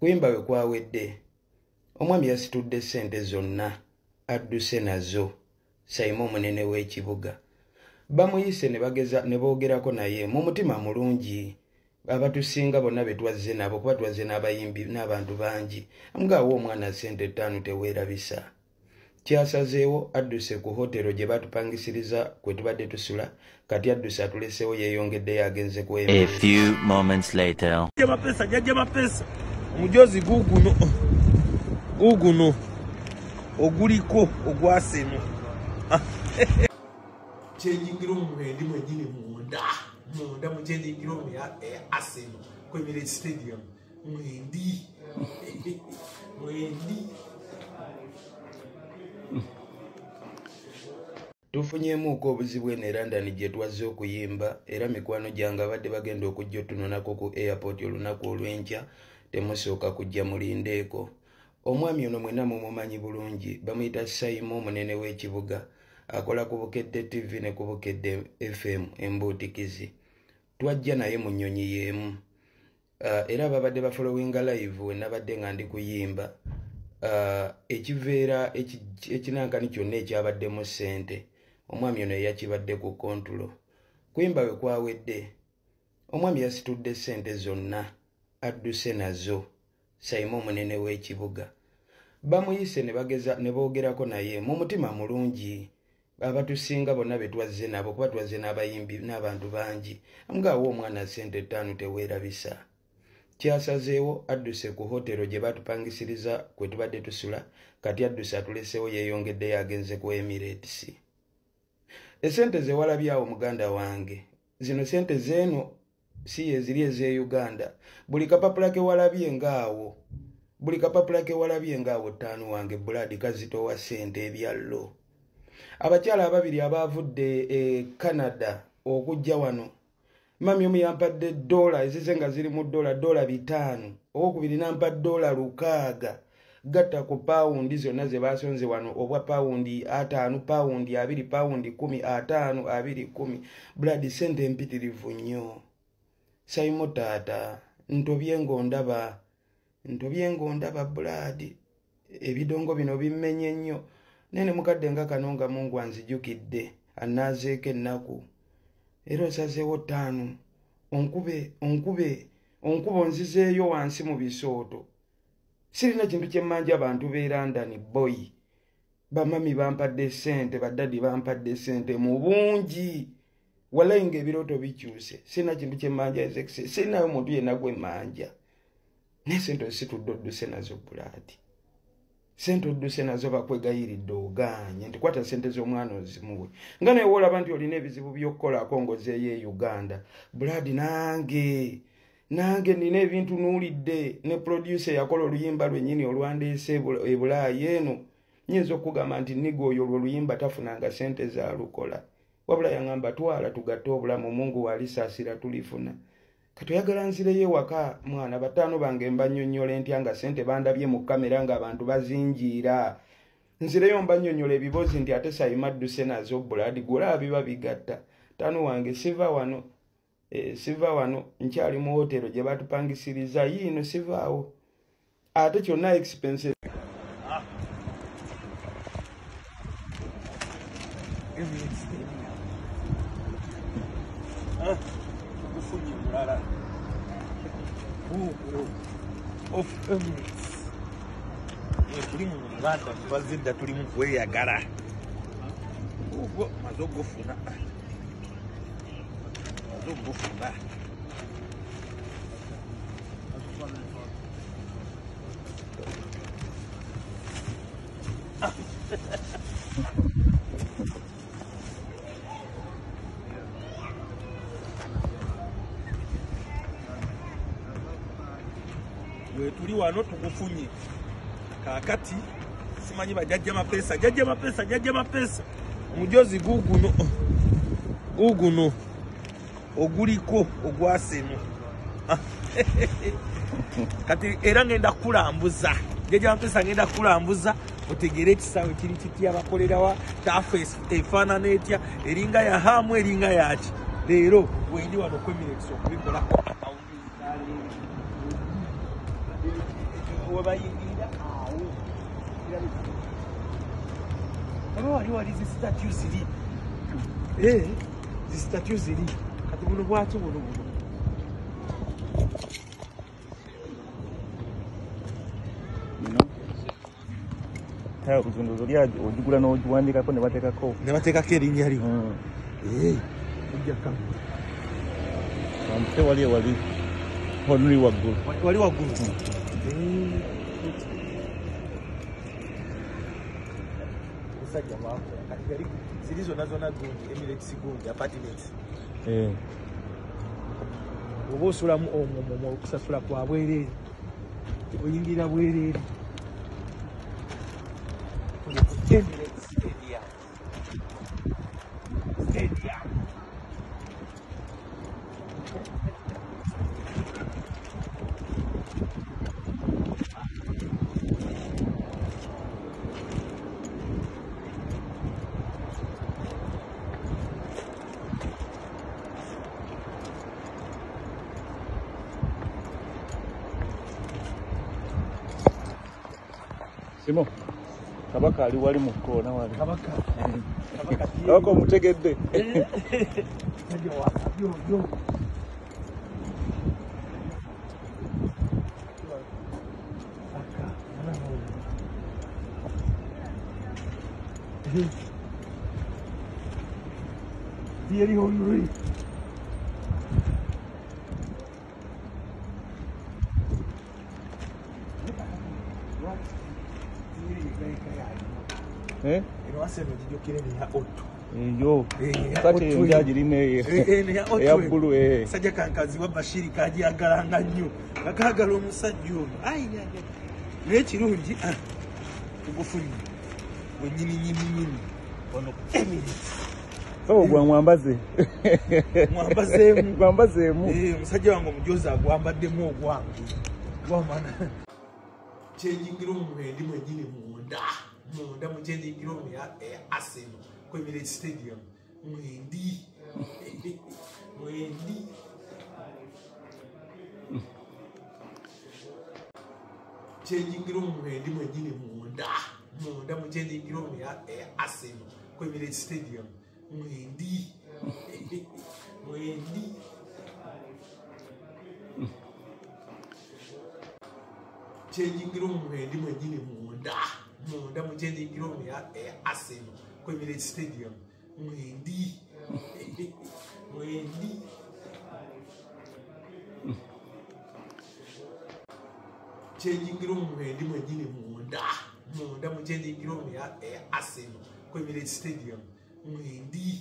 Kuyimba we kwawedde. Omwami yasitudde ssente zonna adduse nazo Sayima omunene w'ekibuga. Bamuyise ne boogerako naye mu mutima mulungi. Abatusinga bonna betwazze nabo kuba twazze n'abayimbi n'abantu bangi. Amugaawo omwana ssente 5 teweerabisa. Kyasazeewo adduse ku hotero gye batupangisiriza kwe tubadde tusula. Kati adduse atuleseewo yeeyongeddeyo agenze ku A few moments later. Jajja mapesa. Omujozi guguno oguliko ogwaseno. Chenjingiro muhendi mwenyini munda muchenjingiro mu Arsenal ku Emirates Stadium muhendi. Tufunyemuuko obuzibu ene London gye twazze okuyimba era mikwano gyange abadde bagenda okujja otunonako ku airport olunaku olw'enkya temusooka kujja mulindeeko. Omwami ono mwena mumumanyi bulungi bamuyita Sayima omunene w'ekibuga akola ku Bukedde TV ne ku Bukedde FM Embuutikizi. Twajja naye mu nnyonyi y'emu era babadde bafollowinga live we nabadde nga ndi kuyimba ekiveera ekinankani kyonna ekyabaddemu ssente omwami ono yakibadde ku kontulo. Kuyimba we kwawedde. Omwami yasitudde ssente zonna adduse nazo Sayima omunene w'ekibuga. Bamuyise ne boogerako naye mu mutima mulungi. Abatusinga bonna betwazze nabo kuba twazze n'abayimbi n'abantu bangi. Amugaawo omwana ssente 5 teweerabisa. Kyasazeewo adduse ku hotero gye batupangisiriza kwe tubadde tusula. Kati adduse atuleseewo yeeyongeddeyo agenze ku Emirates. Esente ze walabyawo muganda wange. Zino sente zeeno si eziri ez'e Uganda. Buli kapapula ke walabye ngaawo. Buli kapapula ke walabye ngaawo ttaanu wange Brad kazitowa ssente ebyallo. Abakyala ababiri abaavudde e Canada okujja wano. Mami omu yampadde $, ezize nga ziri mu $5. Owokubiri nampadde $6. Gatta ku paundi zonna ze basonze wano obwa paundi 5, paundi 2, paundi 10, 5, 2, 10. Brad sente mpitirivu nnyo. Sayimo taata ntobye ngondaba Brad. Ebidongo bino bimmenye nnyo. Nene mukadde nga kano nga Mungu anzijukidde anaazeeko ennaku. Era osazeewo 5 onkube onzizeeyo wansi mu bisooto. Sirina kintu kyemmanja abantu b'e London boy. Bamami bampadde ssente, baddadi bampadde ssente mu bungi. Wallahi ng'ebirooto bikyuse. Sirina kintu kyemmanja ezekise. Sirinayo muntu yenna gwe mmanja. Naye sente ositudde odduse nazo Brad. Sente odduse nazo bakwegayiridde oganye nti kwata sente z'omwana ozimuwe. Nga naye wolaba nti olina ebizibu by'okukolako ng'ozeeyo e Uganda. Brad nange nina ebintu nuulidde ne producer yakola oluyimba lwennyini olwandeese e Bulaayi eno. Nyinza okugamba nti nniga oyo olwo oluyimba tafunanga sente zaalukola. Wabula yaŋŋamba twala tugatte obulamu Mungu walisaasira tulifuna. Kati oyagala nzireyo ewaka mwana 5 bange mbannyonnyola entya nga sente bandabye mu kamera ng'abantu bazinjiira. Nzireyo mbannyonnyola ebibozi nti ate Sayima adduse nazo Brad gula biba bigatta. 5 wange siva wano nkyali mu hotero gye batupangisiriza yiino sivaawo. Ate kyonna expenses. Of Emirates. Tuli mu London bazidda tuli mu kweyagala. Ubwo mazogofuna. Tuli wano tukufunye kakati simanyi bajajja mapesa omujozi guguno oguliko ogwaseno. Kati era ngenda kulambuza jajja mapesa ngenda kulambuza otegere ekisaawe kiri kitya bakolerawa tafes efaanana etya eringa ya hamu eringa yaki leero wendi wano 5 minutes okubikola webayingira awo aba wali zi statue ziri zi statue ziri kati buno bwatu buno tayo kuzunduzo lya ojigula n'ogiwandikako ne bateekako erinnya lyo ojja kamu amute wali honri waggulu wali waggulu musajja bwakola kati gali ziri zonna gundi Emirates gundi apartments oba osulamu omwo okusasula kwa bwereere oyingira bwereere Emirates Stadium Simo kabaka ali wali mu koona wali kabaka omutegedde Thierry Henry eno Arsenal gijokere neya Otto eyo kati enjagirina eya bbulu sajja kankazi wa Bashiri kajagalanga nnyo akagala omusajja oyo naye kirungi tugufunye wenyini ono Emirates gwamwambaze gwambazeemu omusajja wange omujozi agwambaddemu ogwange gwamana kyenjingira omumwendi mwenyini munda mukyenjingira omu ya Arsenal ku Emirates Stadium mwendi kyenjingira omumwendi mwenyini munda mukyenjingira omu ya Arsenal ku Emirates Stadium mwendi kyenjingira omumwendi mwenyini munda mukyenjingira omu ya Arsenal ku Emirates Stadium mwendi kyenjingira omumwendi mwenyini munda mukyenjingira omu ya Arsenal ku Emirates Stadium mwendi